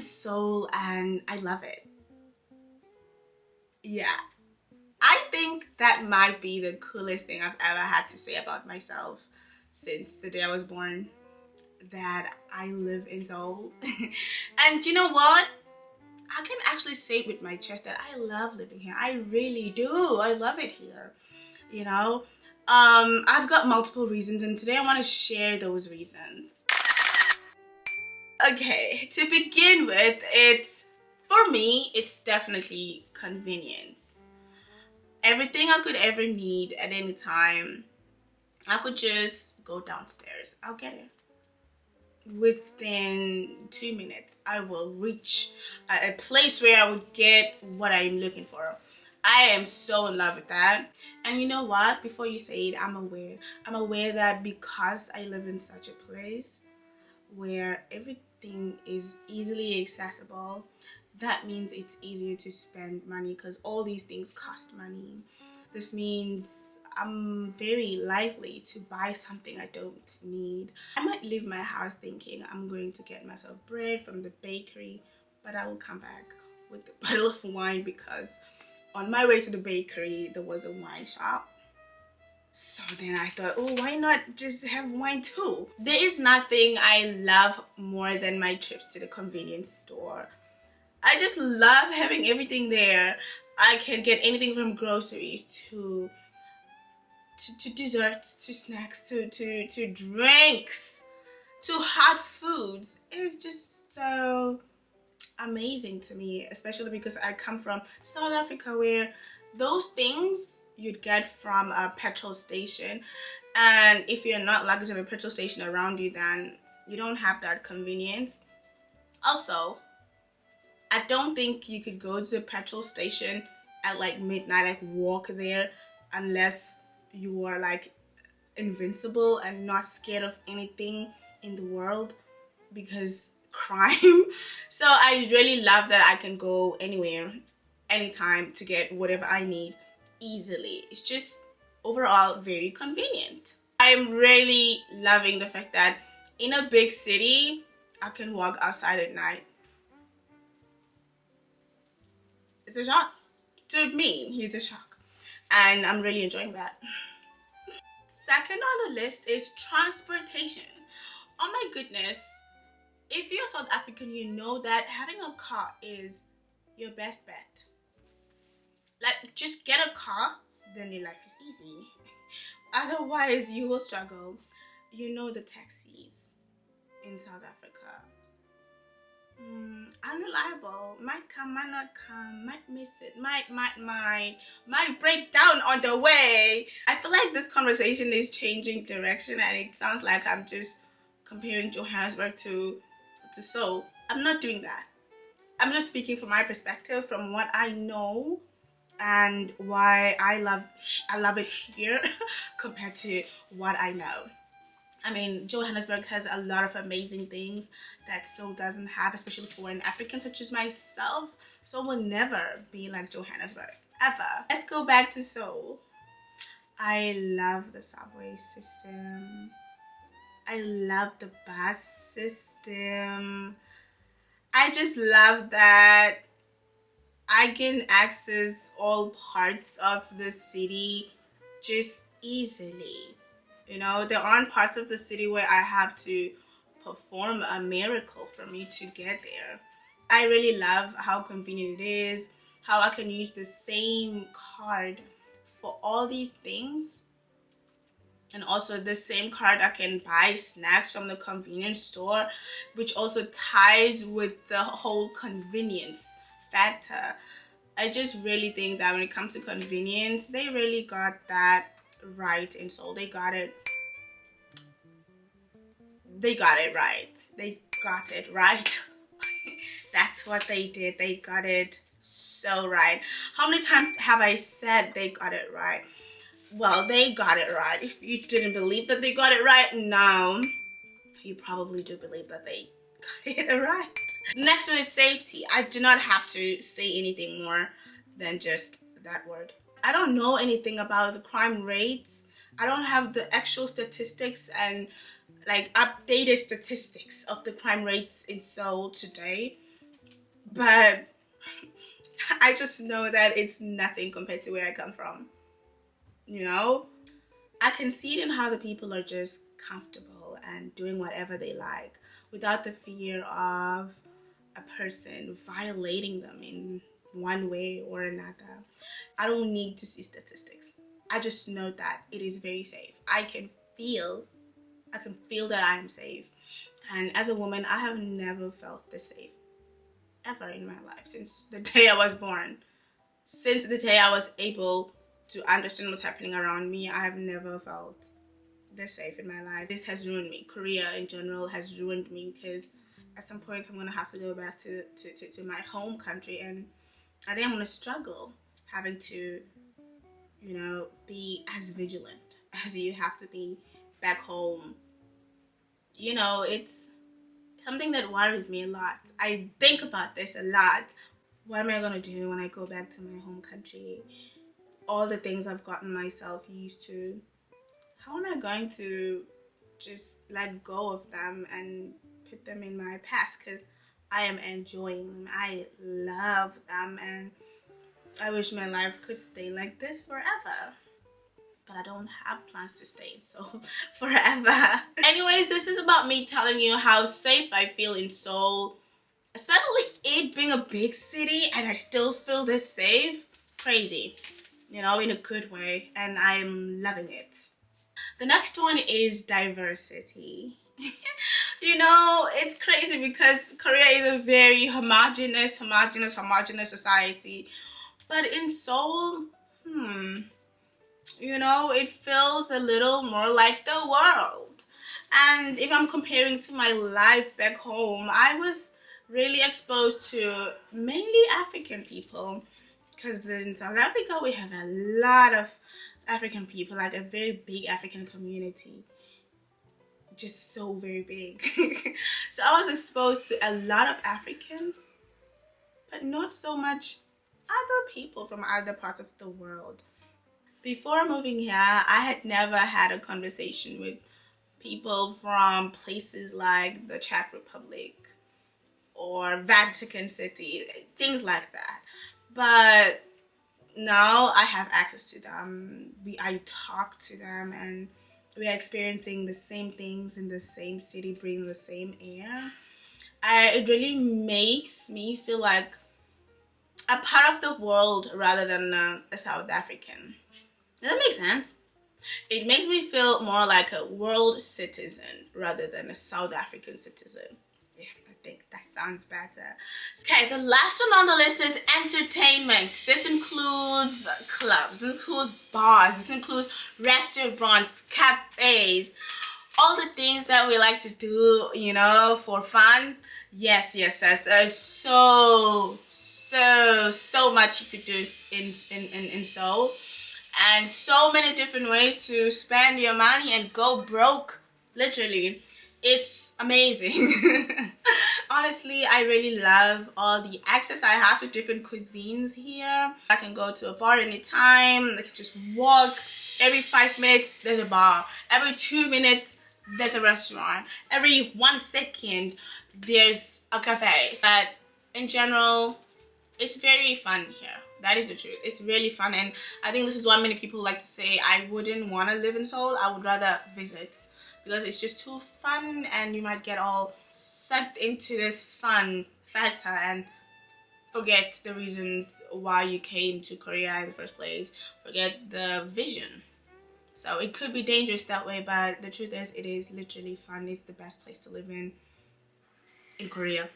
Seoul and I love it. Yeah. I think that might be the coolest thing I've ever had to say about myself since the day I was born, that I live in Seoul. And you know what? I can actually say it with my chest that I love living here. I really do. I love it here. You know? I've got multiple reasons and today I want to share those reasons. Okay, to begin with, for me, it's definitely convenience. Everything I could ever need at any time, I could just go downstairs. I'll get it. Within 2 minutes, I will reach a place where I would get what I'm looking for. I am so in love with that. And you know what? Before you say it, I'm aware. I'm aware that because I live in such a place where everything is easily accessible, that means it's easier to spend money because all these things cost money. This means I'm very likely to buy something I don't need. I might leave my house thinking I'm going to get myself bread from the bakery, but I will come back with a bottle of wine because on my way to the bakery there was a wine shop. So then I thought, oh, why not just have wine too? There is nothing I love more than my trips to the convenience store. I just love having everything there. I can get anything from groceries to desserts, to snacks, to drinks, to hot foods. It is just so amazing to me, especially because I come from South Africa where those things you'd get from a petrol station, and if you're not lucky to have a petrol station around you, then you don't have that convenience. Also, I don't think you could go to a petrol station at like midnight, like walk there, unless you are like invincible and not scared of anything in the world, because crime. So I really love that I can go anywhere, anytime to get whatever I need easily. It's just overall very convenient. I'm really loving the fact that in a big city I can walk outside at night. It's a shock. To me, it's a shock. And I'm really enjoying that. Second on the list is transportation. Oh my goodness. If you're South African, you know that having a car is your best bet. Like, just get a car, then your life is easy. Otherwise, you will struggle. You know the taxis in South Africa. Unreliable. Might come, might not come, might miss it, might break down on the way. I feel like this conversation is changing direction and it sounds like I'm just comparing Johannesburg to Seoul. I'm not doing that. I'm just speaking from my perspective, from what I know and why I love it here compared to what I know. I mean, Johannesburg has a lot of amazing things that Seoul doesn't have, especially for an African such as myself. Seoul will never be like Johannesburg, ever. Let's go back to Seoul. I love the subway system. I love the bus system. I just love that I can access all parts of the city just easily. You know, there aren't parts of the city where I have to perform a miracle for me to get there. I really love how convenient it is, how I can use the same card for all these things. And also the same card I can buy snacks from the convenience store, which also ties with the whole convenience factor. I just really think that when it comes to convenience, they really got that right in Seoul. They got it right. They got it right. That's what they did. They got it so right. How many times have I said they got it right? Well, they got it right. If you didn't believe that they got it right, now you probably do believe that they got it right. Next one is safety. I do not have to say anything more than just that word. I don't know anything about the crime rates. I don't have the actual statistics and like updated statistics of the crime rates in Seoul today. but I just know that it's nothing compared to where I come from. You know, I can see it in how the people are just comfortable and doing whatever they like without the fear of a person violating them in one way or another. I don't need to see statistics. I just know that it is very safe. I can feel that I am safe. And as a woman, I have never felt this safe ever in my life since the day I was born. Since the day I was able to understand what's happening around me, I have never felt this safe in my life. This has ruined me. Korea in general has ruined me because at some point I'm gonna have to go back to my home country, and I think I'm gonna struggle having to, be as vigilant as you have to be back home. It's something that worries me a lot. I think about this a lot. What am I gonna do when I go back to my home country? All the things I've gotten myself used to, how am I going to just let go of them and put them in my past? Because I am enjoying them. I love them, and I wish my life could stay like this forever. But I don't have plans to stay in Seoul forever. Anyways, this is about me telling you how safe I feel in Seoul, especially it being a big city and I still feel this safe. Crazy, in a good way, and I'm loving it. The next one is diversity. It's crazy because Korea is a very homogenous society. But in Seoul, it feels a little more like the world. And if I'm comparing to my life back home, I was really exposed to mainly African people. Because in South Africa, we have a lot of African people, like a very big African community. Just so very big. So I was exposed to a lot of Africans, but not so much other people from other parts of the world. Before moving here, I had never had a conversation with people from places like the Czech Republic or Vatican City, things like that. But now I have access to them. I talk to them, and we are experiencing the same things in the same city, breathing the same air. It really makes me feel like a part of the world rather than a South African. Does that make sense? It makes me feel more like a world citizen rather than a South African citizen. Yeah, I think that sounds better. Okay, the last one on the list is entertainment. This includes clubs, this includes bars, this includes restaurants, cafes, all the things that we like to do, for fun. Yes. There's so much you could do in Seoul. And so many different ways to spend your money and go broke, literally. It's amazing. Honestly, I really love all the access I have to different cuisines here. I can go to a bar anytime. I can just walk. Every 5 minutes, there's a bar. Every 2 minutes, there's a restaurant. Every 1 second, there's a cafe. But in general, it's very fun here. That is the truth. It's really fun, and I think this is why many people like to say I wouldn't want to live in Seoul. I would rather visit, because it's just too fun, and you might get all sucked into this fun factor and forget the reasons why you came to Korea in the first place. Forget the vision. So it could be dangerous that way, but the truth is, it is literally fun. It's the best place to live in Korea.